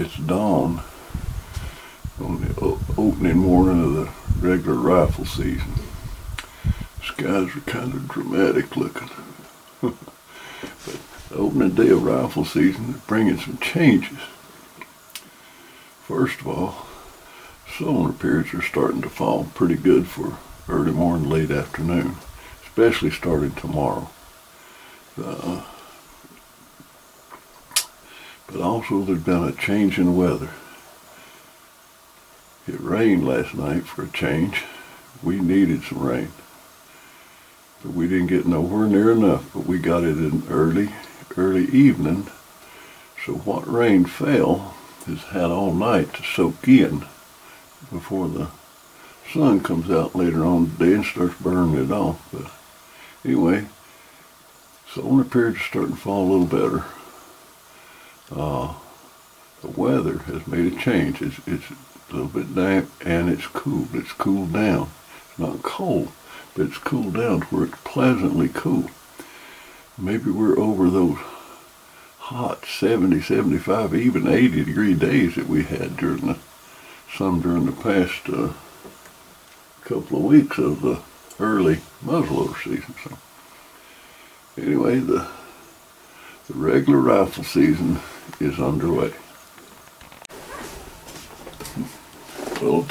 It's dawn on the opening morning of the regular rifle season. Skies are kind of dramatic looking. But the opening day of rifle season is bringing some changes. First of all, solar periods are starting to fall pretty good for early morning, late afternoon, especially starting tomorrow. But also there's been a change in weather. It rained last night for a change. We needed some rain. But we didn't get nowhere near enough, but we got it in early evening. So what rain fell has had all night to soak in before the sun comes out later on today and starts burning it off. But anyway, solar periods are starting to fall a little better. The weather has made a change. It's a little bit damp and it's cool. It's cooled down. It's not cold, but it's cooled down to where it's pleasantly cool. Maybe we're over those hot 70, 75, even 80 degree days that we had during the past couple of weeks of the early muzzleloader season. So anyway, the regular rifle season is underway. Well,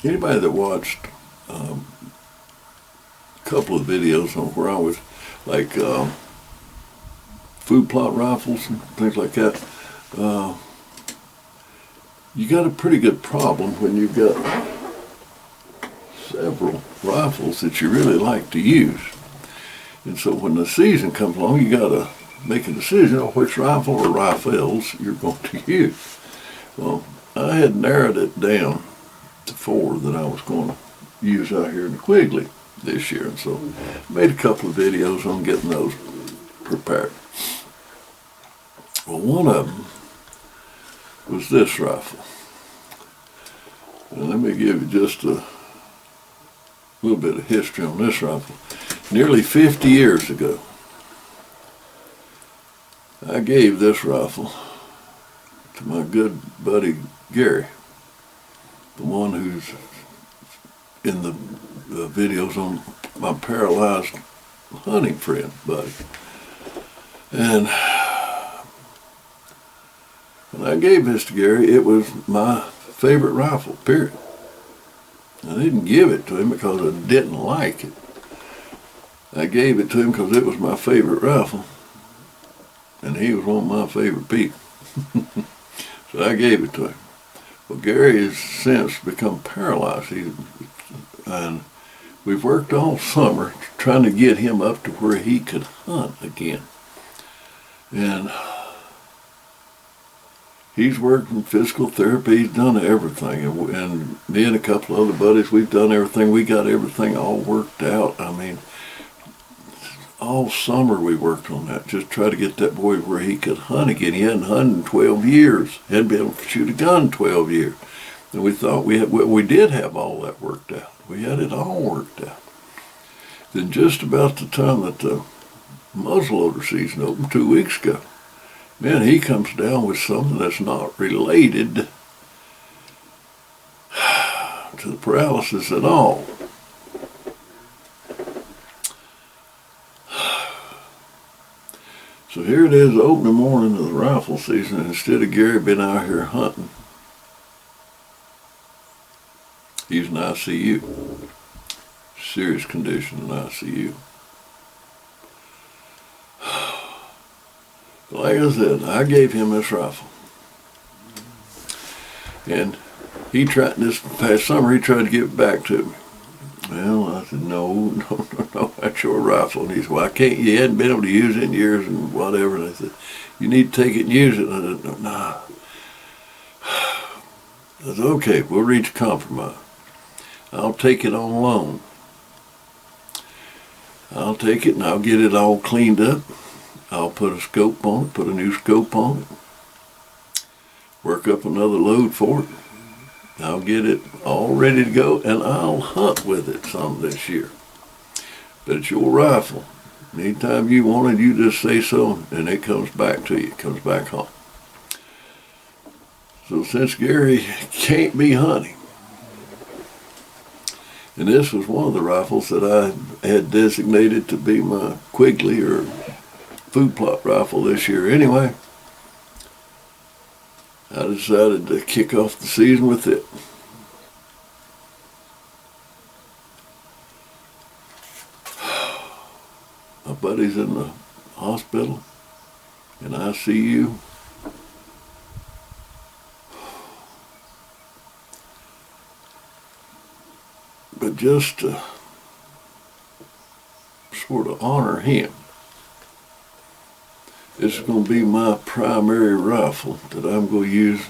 anybody that watched a couple of videos on where I was like food plot rifles and things like that, you got a pretty good problem when you've got several rifles that you really like to use. And so when the season comes along, you got to make a decision on which rifle or rifles you're going to use. Well, I had narrowed it down to 4 that I was going to use out here in Quigley this year. And so I made a couple of videos on getting those prepared. Well, one of them was this rifle. And let me give you just a little bit of history on this rifle. Nearly 50 years ago, I gave this rifle to my good buddy Gary, the one who's in the videos on my paralyzed hunting friend, buddy. And when I gave this to Gary, it was my favorite rifle, period. I didn't give it to him because I didn't like it. I gave it to him because it was my favorite rifle, and he was one of my favorite people. So I gave it to him. Well, Gary has since become paralyzed, and we've worked all summer trying to get him up to where he could hunt again. And he's worked in physical therapy, he's done everything, and me and a couple other buddies, we've done everything. We got everything all worked out. I mean, all summer we worked on that, just try to get that boy where he could hunt again. He hadn't hunted in 12 years, hadn't been able to shoot a gun in 12 years. And we thought we did have all that worked out. We had it all worked out. Then just about the time that the muzzleloader season opened 2 weeks ago, man, he comes down with something that's not related to the paralysis at all. So here it is, opening morning of the rifle season, and instead of Gary being out here hunting, he's in ICU. Serious condition in ICU. Like I said, I gave him this rifle. And this past summer, he tried to give it back to me. Well, I said, no, that's your rifle. And he said, well, I can't, you hadn't been able to use it in years and whatever. And I said, you need to take it and use it. And I said, nah. I said, okay, we'll reach a compromise. I'll take it on loan. I'll take it and I'll get it all cleaned up. I'll put a scope on it, put a new scope on it, work up another load for it. I'll get it all ready to go, and I'll hunt with it some this year. But it's your rifle. Anytime you want it, you just say so, and it comes back to you. It comes back home. So since Gary can't be hunting, and this was one of the rifles that I had designated to be my Quigley or food plot rifle this year anyway, I decided to kick off the season with it. My buddy's in the hospital in ICU. But just to sort of honor him, this is going to be my primary rifle that I'm going to use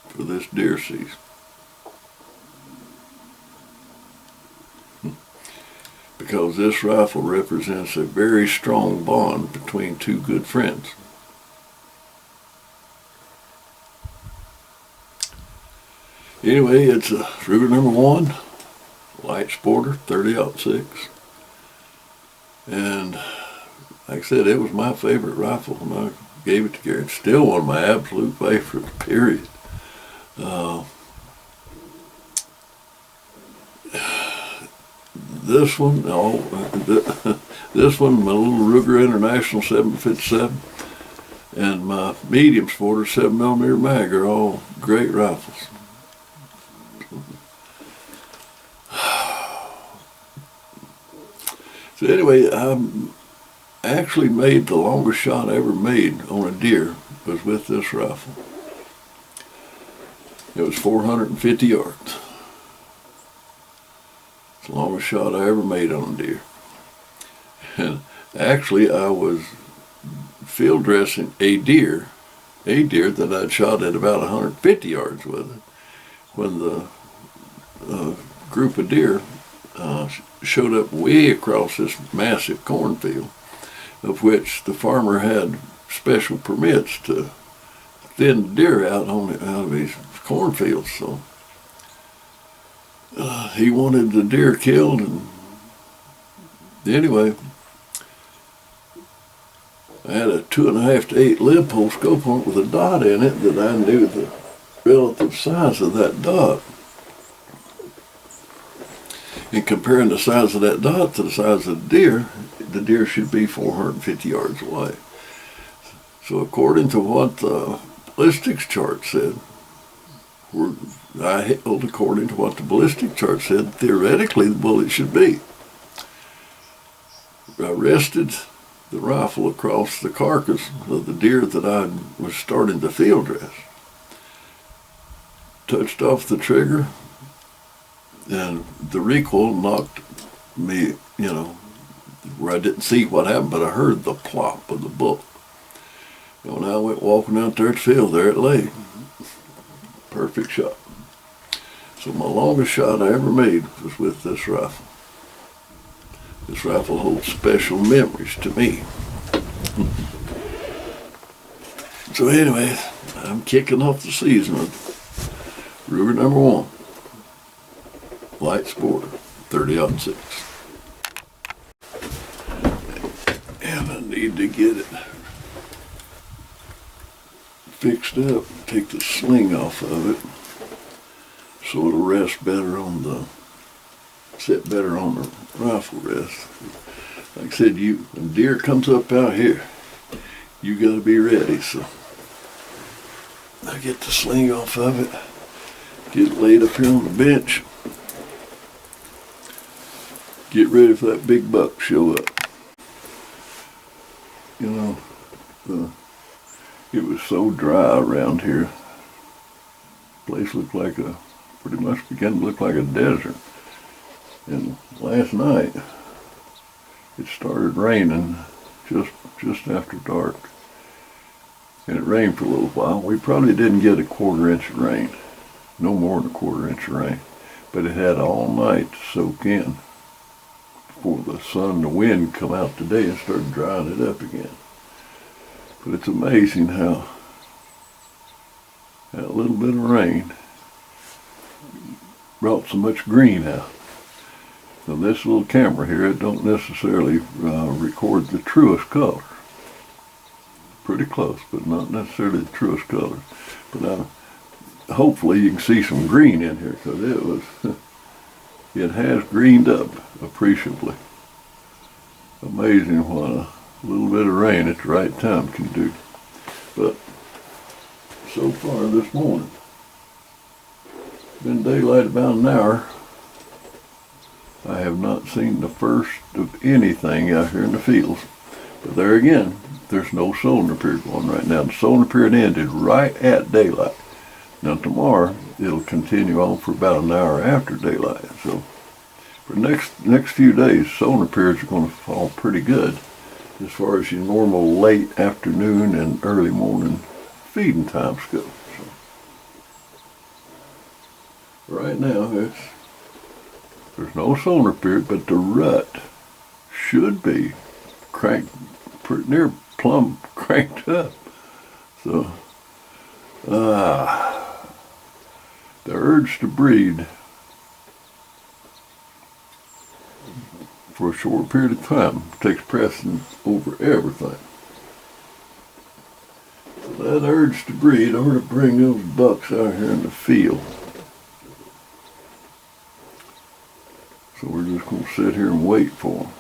for this deer season. Because this rifle represents a very strong bond between two good friends. Anyway, it's a Ruger #1, light sporter, 30-06. And like I said, it was my favorite rifle when I gave it to Gary. It's still one of my absolute favorites, period. This one, this one, my little Ruger International 757, and my medium sporter 7mm mag are all great rifles. So anyway, I actually made the longest shot I ever made on a deer was with this rifle. It was 450 yards. It's the longest shot I ever made on a deer. And actually I was field dressing a deer that I'd shot at about 150 yards with it when the group of deer showed up way across this massive cornfield, of which the farmer had special permits to thin deer out of his cornfields. So he wanted the deer killed, and anyway, I had a 2.5 to 8 live pole scope on it with a dot in it that I knew the relative size of that dot. And comparing the size of that dot to the size of the deer should be 450 yards away. So according to what the ballistics chart said, I held according to what the ballistic chart said, theoretically the bullet should be. I rested the rifle across the carcass of the deer that I was starting to field dress. Touched off the trigger, and the recoil knocked me, where I didn't see what happened, but I heard the plop of the bullet. And when I went walking out there to the field, there it lay. Perfect shot. So my longest shot I ever made was with this rifle. This rifle holds special memories to me. So anyway, I'm kicking off the season with Ruger #1, light sporter, 30-06. And I need to get it fixed up, take the sling off of it so it'll rest better sit better on the rifle rest. Like I said, when deer comes up out here, you gotta be ready. So I get the sling off of it, get it laid up here on the bench, get ready for that big buck to show up. It was so dry around here. The place looked like pretty much began to look like a desert. And last night, it started raining just after dark. And it rained for a little while. We probably didn't get a 1/4 inch of rain. No more than a 1/4 inch of rain. But it had all night to soak in before the sun and the wind come out today and started drying it up again. But it's amazing how that little bit of rain brought so much green out. So this little camera here, it don't necessarily record the truest colors. Pretty close, but not necessarily the truest colors. But hopefully you can see some green in here, because it has greened up appreciably. Amazing what a little bit of rain at the right time can do. But so far this morning, been daylight about an hour. I have not seen the first of anything out here in the fields. But there again, there's no solar period going right now. The solar period ended right at daylight. Now tomorrow, it'll continue on for about an hour after daylight. So for the next few days, solar periods are going to fall pretty good as far as your normal late afternoon and early morning feeding times go. So right now, there's no solar period, but the rut should be cranked pretty near plumb cranked up. So the urge to breed for a short period of time takes precedence over everything. So that urge to breed, or to bring those bucks out here in the field. So we're just going to sit here and wait for them.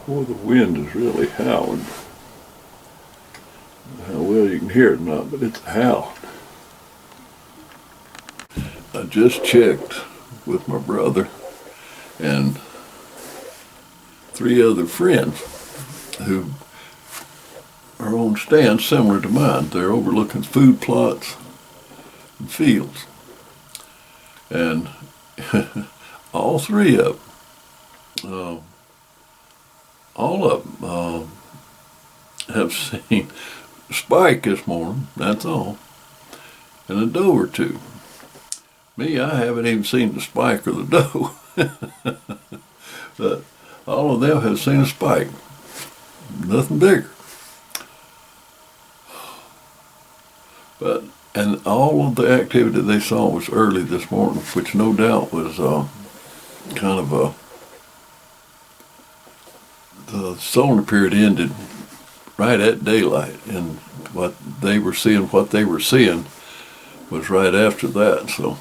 Boy, the wind is really howling. How well you can hear it or not, but it's howling. I just checked with my brother and 3 other friends who are on stands similar to mine. They're overlooking food plots and fields. And all 3 of them, all of them have seen spike this morning, that's all, and a doe or 2. Me, I haven't even seen the spike or the doe. But all of them have seen a spike, nothing bigger. And all of the activity they saw was early this morning, which no doubt was kind of the solar period ended right at daylight, and what they were seeing was right after that. So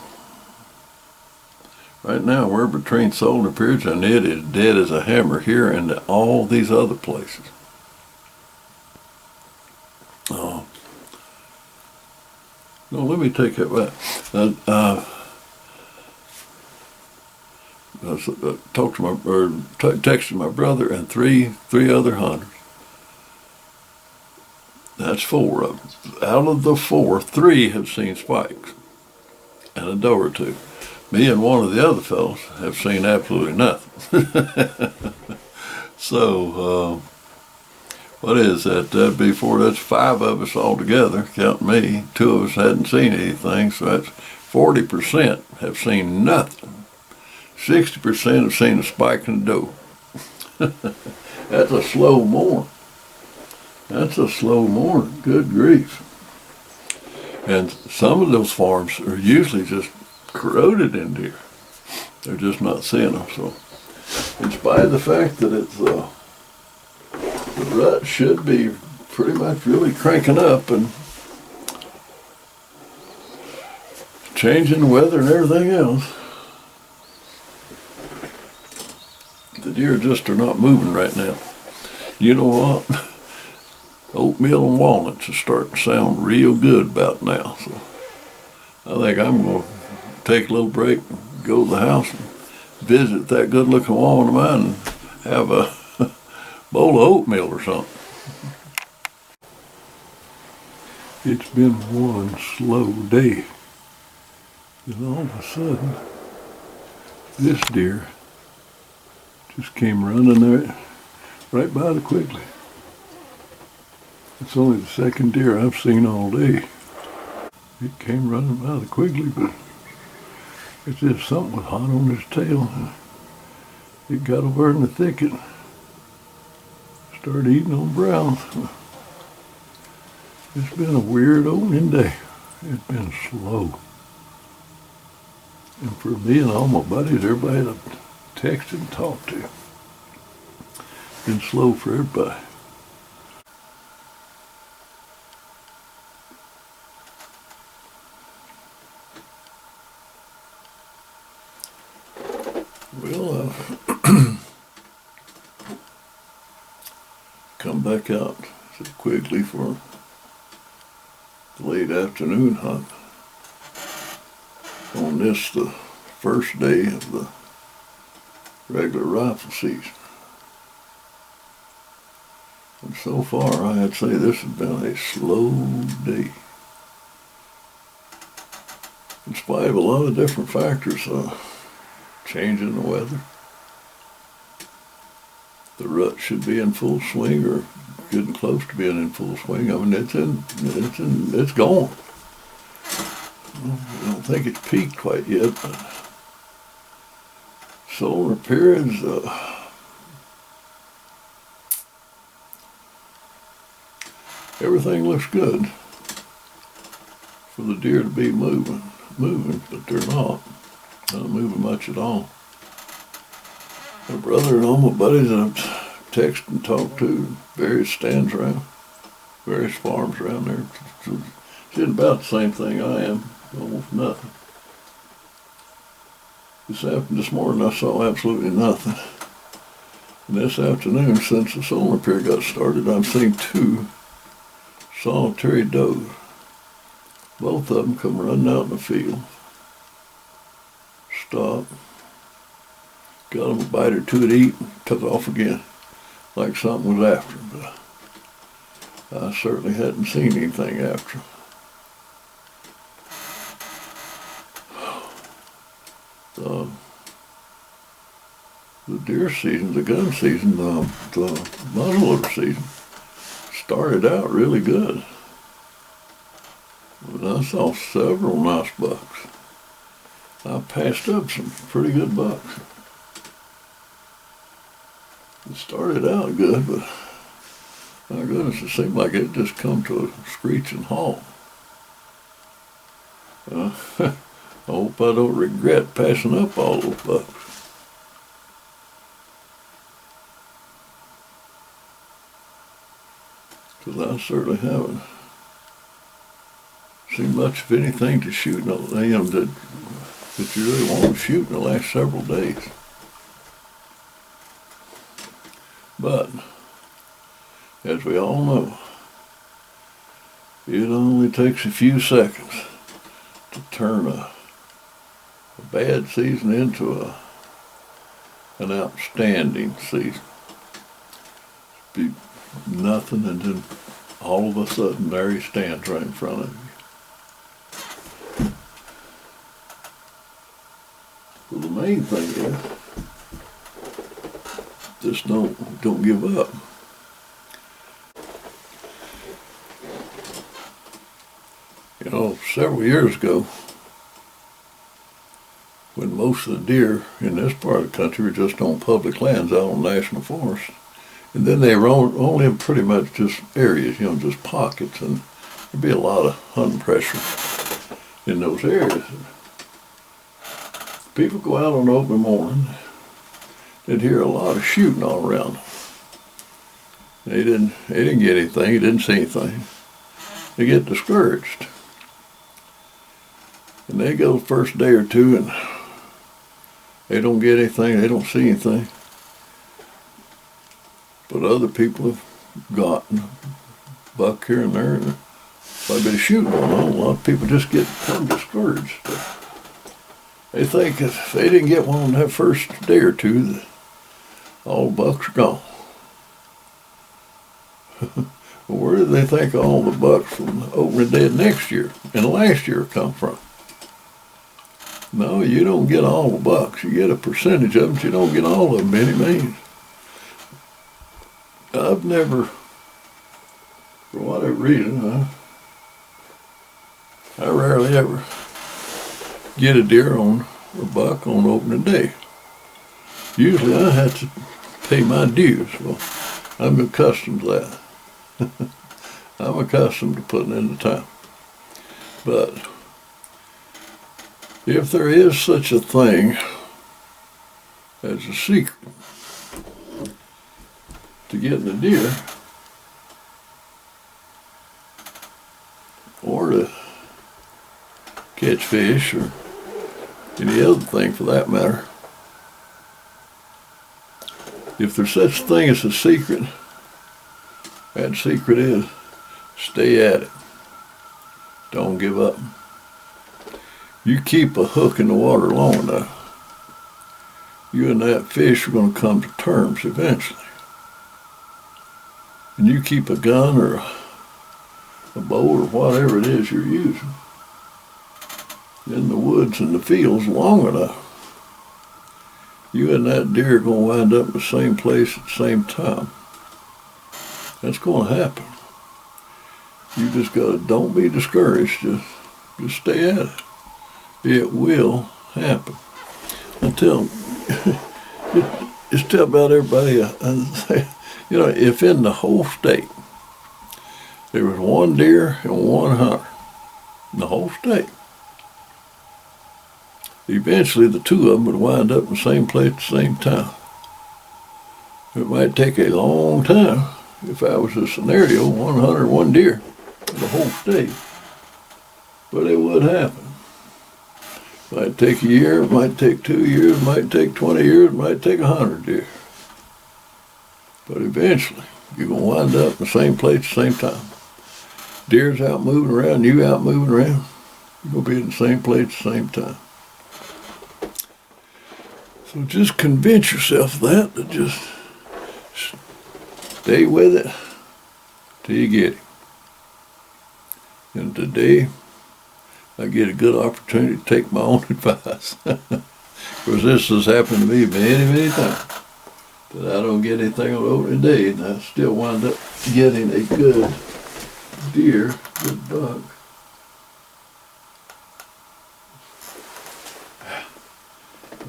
right now we're between solar periods, and it is dead as a hammer here and all these other places. No, let me take it back. Texted my brother and three other hunters. That's 4 of them. Out of the 4, 3 have seen spikes and a doe or 2. Me and one of the other fellows have seen absolutely nothing. So, what is that? That'd be 4. That's 5 of us all together, counting me. 2 of us hadn't seen anything, so that's 40% have seen nothing. 60% have seen a spike and a doe. That's a slow morning. That's a slow morning, good grief. And some of those farms are usually just corroded in deer. They're just not seeing them. So in spite of the fact that it's the rut should be pretty much really cranking up and changing the weather and everything else, the deer just are not moving right now. You know what? Oatmeal and walnuts are starting to sound real good about now. So I think I'm going to take a little break, go to the house and visit that good looking woman of mine and have a bowl of oatmeal or something. It's been one slow day. And all of a sudden, this deer just came running there right by the Quigley. It's only the second deer I've seen all day. It came running by the Quigley, but it's just something was hot on his tail. It got over in the thicket, started eating on browns. It's been a weird opening day. It's been slow. And for me and all my buddies, everybody that I've texted and talked to, it's been slow for everybody. Well, come back out to Quigley for the late afternoon hunt on this, the first day of the regular rifle season. And so far, I'd say this has been a slow day. In spite of a lot of different factors, changing the weather, the rut should be in full swing or getting close to being in full swing. I mean, it's going. I don't think it's peaked quite yet, but solar periods, everything looks good for the deer to be moving, but they're not moving much at all. My brother and all my buddies that I've texted and talked to, various stands around, various farms around there, it's about the same thing I am, almost nothing. This morning I saw absolutely nothing. And this afternoon, since the solar period got started, I've seen two solitary does. Both of them come running out in the field, stop, got them a bite or two to eat, took off again, like something was after them. But I certainly hadn't seen anything after them. The deer season, the gun season, the muzzleloader season started out really good. I saw several nice bucks. I passed up some pretty good bucks. It started out good, but my goodness, it seemed like it just come to a screeching halt. I hope I don't regret passing up all those bucks. Because I certainly haven't seen much of anything to shoot that you really want to shoot in the last several days. But, as we all know, it only takes a few seconds to turn a bad season into an outstanding season. Be nothing, and then all of a sudden there he stands right in front of you. Well, the main thing is just don't give up. You know, several years ago, when most of the deer in this part of the country were just on public lands out on national forest, And then they were only in pretty much just areas, just pockets, and there'd be a lot of hunting pressure in those areas. People go out on open morning, they'd hear a lot of shooting all around. They didn't get anything, they didn't see anything. They get discouraged. And they go the first day or two and they don't get anything, they don't see anything. But other people have gotten a buck here and there, and quite a bit of shooting going on. A lot of people just become discouraged. They think if they didn't get one that first day or two, that all the bucks are gone. Well, where do they think all the bucks from the opening day of next year and last year come from? No, you don't get all the bucks. You get a percentage of them, but you don't get all of them by any means. I've never, for whatever reason, I rarely ever get a deer on a buck on opening day. Usually I have to pay my dues. Well, I'm accustomed to that. I'm accustomed to putting in the time. But if there is such a thing as a secret to getting a deer, or to catch fish, or any other thing for that matter, if there's such a thing as a secret, that secret is stay at it. Don't give up. You keep a hook in the water long enough, you and that fish are going to come to terms eventually. And you keep a gun or a bow or whatever it is you're using in the woods and the fields long enough, you and that deer are going to wind up in the same place at the same time. That's going to happen. You just got to, don't be discouraged, just stay at it. It will happen. Just tell about everybody, if in the whole state there was one deer and one hunter in the whole state, eventually the two of them would wind up in the same place at the same time. It might take a long time if that was a scenario, one hunter, one deer in the whole state, but it would happen. Might take a year, it might take 2 years, it might take 20 years, it might take 100 years. But eventually, you're going to wind up in the same place at the same time. Deer's out moving around, you out moving around. You're going to be in the same place at the same time. So just convince yourself of that, to just stay with it till you get him. And today, I get a good opportunity to take my own advice. Because this has happened to me many, many times. That I don't get anything on opening day, and I still wind up getting a good deer, good buck.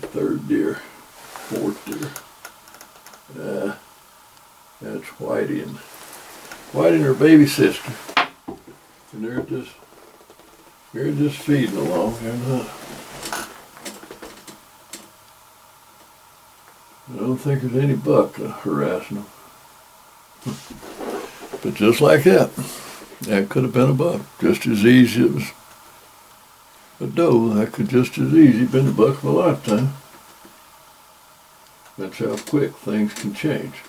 Third deer, fourth deer. That's Whitey and her baby sister. And they're just feeding along here. I don't think there's any buck harassing them. But just like that could have been a buck. Just as easy as a doe, that could just as easy have been a buck of a lifetime. That's how quick things can change.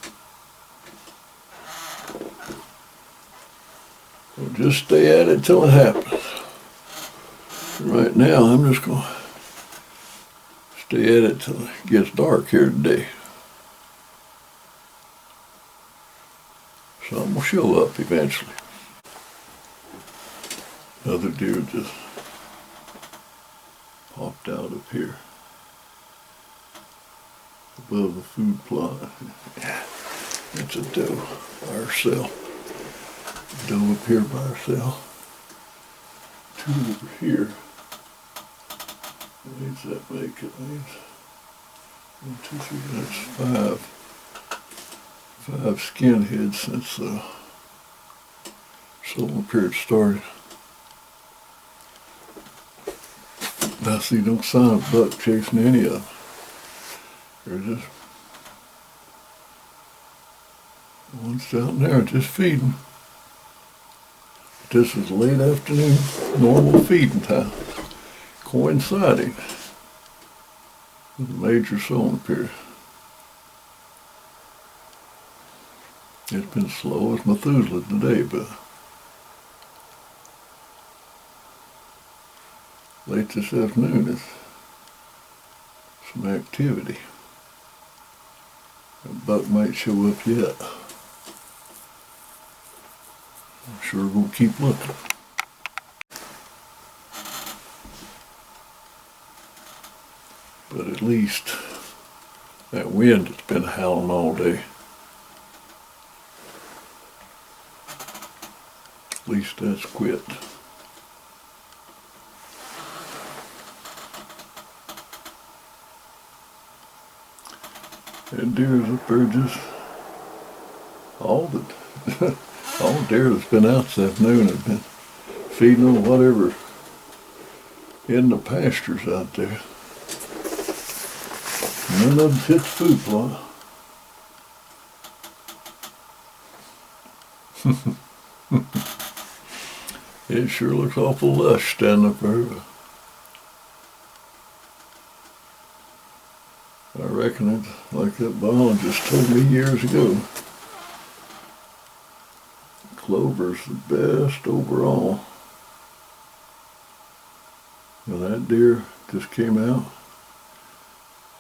So just stay at it till it happens. Right now, I'm just going to stay at it till it gets dark here today. Something will show up eventually. Another deer just popped out up here above the food plot. That's a doe by herself. Doe up here by herself. Two over here. What needs that make? It needs 1, 2, 3, that's 5 skinheads since the solar period started. I see no sign of buck chasing any of them. They're just one's out there just feeding. This is late afternoon, normal feeding time, coinciding with the major solar period. It's been slow as Methuselah today, but late this afternoon is some activity. A buck might show up yet. I'm sure we're going to keep looking. But at least that wind has been howling all day. At least that's quit. And deer's up there just all the deer that's been out this afternoon have been feeding on whatever in the pastures out there. None of them hit the food plot. It sure looks awful lush standing up there. I reckon it's like that biologist told me years ago. Clover's the best overall. Well, that deer just came out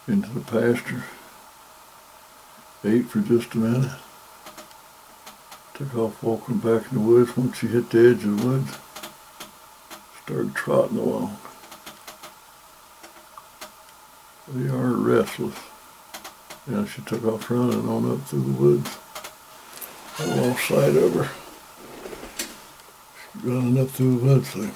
into the pasture, ate for just a minute, took off walking back in the woods. Once she hit the edge of the woods, started trotting along. They are restless. Yeah, she took off running on up through the woods. I lost sight of her. She's running up through the woods there.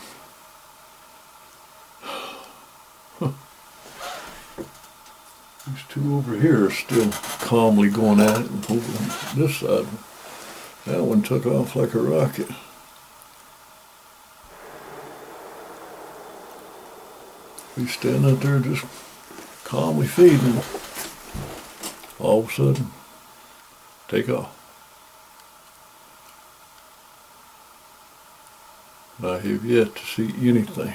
These two over here are still calmly going at it, and over on this side, that one took off like a rocket. He's standing out there just calmly feeding. All of a sudden, take off. I have yet to see anything.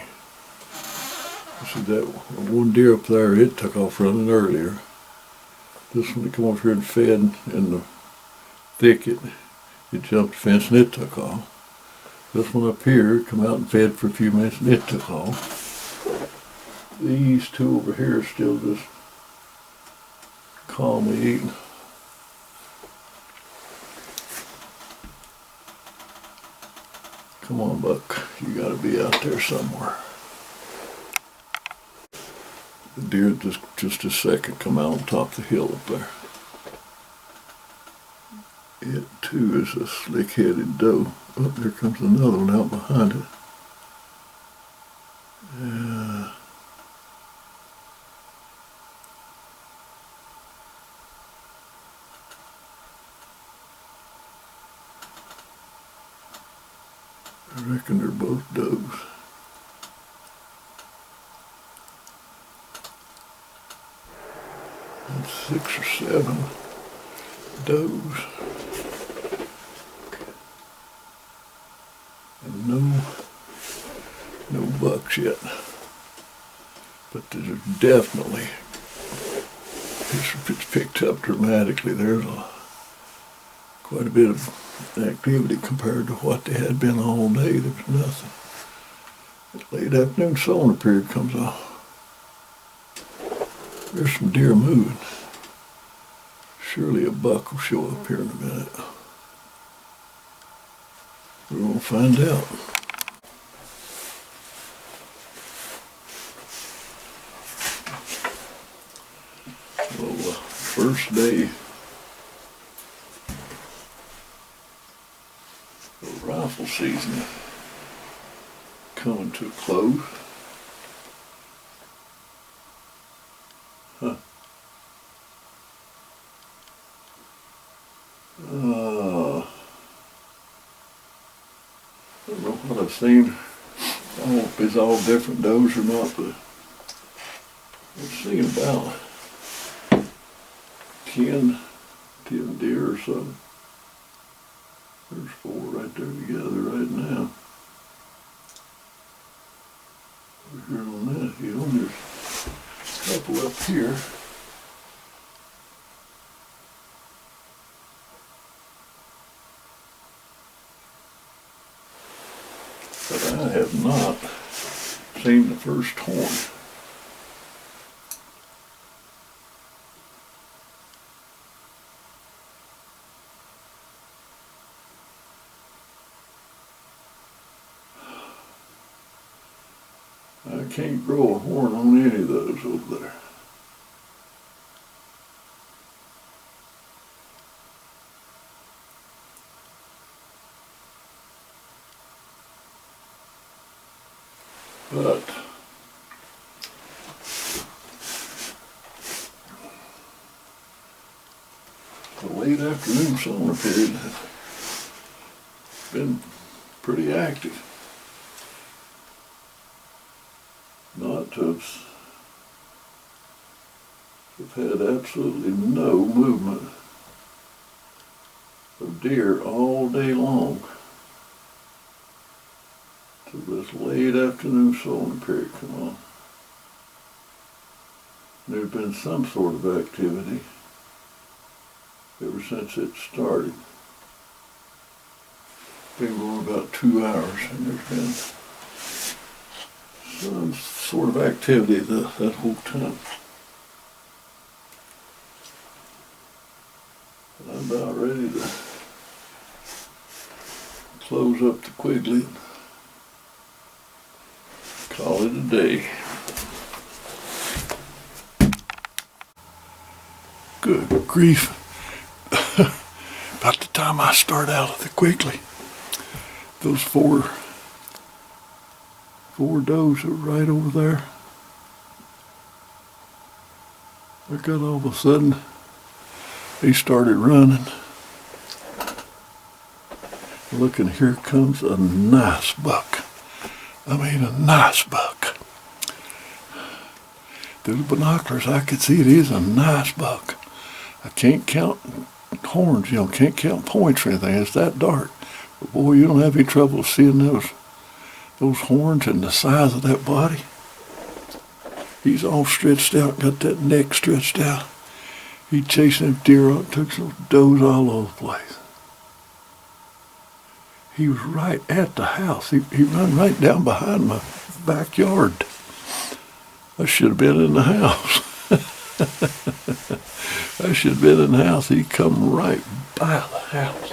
See that one deer up there, it took off running earlier. This one that come over here and fed in the thicket, it jumped the fence and it took off. This one up here come out and fed for a few minutes and it took off. These two over here are still just calmly eating. Come on, buck, you gotta be out there somewhere. The deer just a second come out on top of the hill up there. It too is a slick-headed doe. Oh, there comes another one out behind it. Yeah. I reckon they're both does. That's 6 or 7 does. And no bucks yet. But there's definitely, it's picked up dramatically. There's quite a bit of activity compared to what they had been all day. There was nothing. The late afternoon solar period comes off. There's some deer moving. Surely a buck will show up here in a minute. We're going to find out. Well, first day of rifle season coming to a close. what I've seen. I don't know if it's all different does or not, but I've seen about 10 deer or so. There's 4 right there together right now. Over here on that hill, there's a couple up here. But I have not seen the first horn. I can't grow a horn on any of those over there. But the late afternoon summer period has been pretty active. Not to have had absolutely no movement of deer all day long till this late afternoon sowing period come on. There's been some sort of activity ever since it started. It's been going about 2 hours, and there's been some sort of activity that whole time. And I'm about ready to close up the Quigley and call it a day. Good grief. About the time I start out at the Quigley, those four does are right over there. I got all of a sudden, they started running. Look, and here comes a nice buck. I mean, a nice buck. Through the binoculars, I could see it is a nice buck. I can't count horns, can't count points or anything. It's that dark. But boy, you don't have any trouble seeing those horns and the size of that body. He's all stretched out, got that neck stretched out. He chased them deer up, took some does all over the place. He was right at the house. He ran right down behind my backyard. I should have been in the house. I should have been in the house. He come right by the house.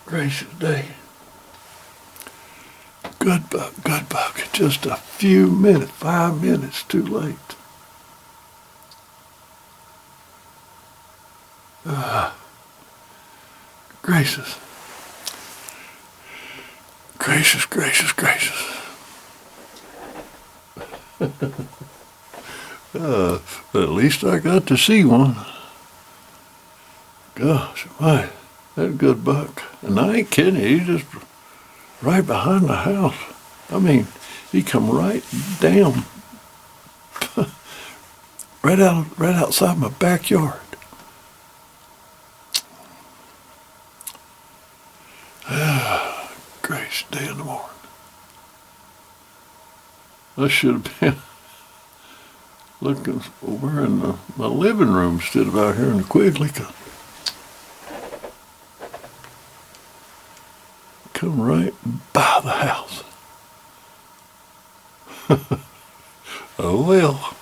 Gracious day. Good buck. Just a few minutes, 5 minutes too late. Gracious. But at least I got to see one. Gosh, my, that's a good buck. And I ain't kidding you, he's just right behind the house. I mean, he come right down, right outside my backyard. Gracious day in the morning. I should have been looking over in my living room instead of out here in the Quigley. Come right by the house. Oh well.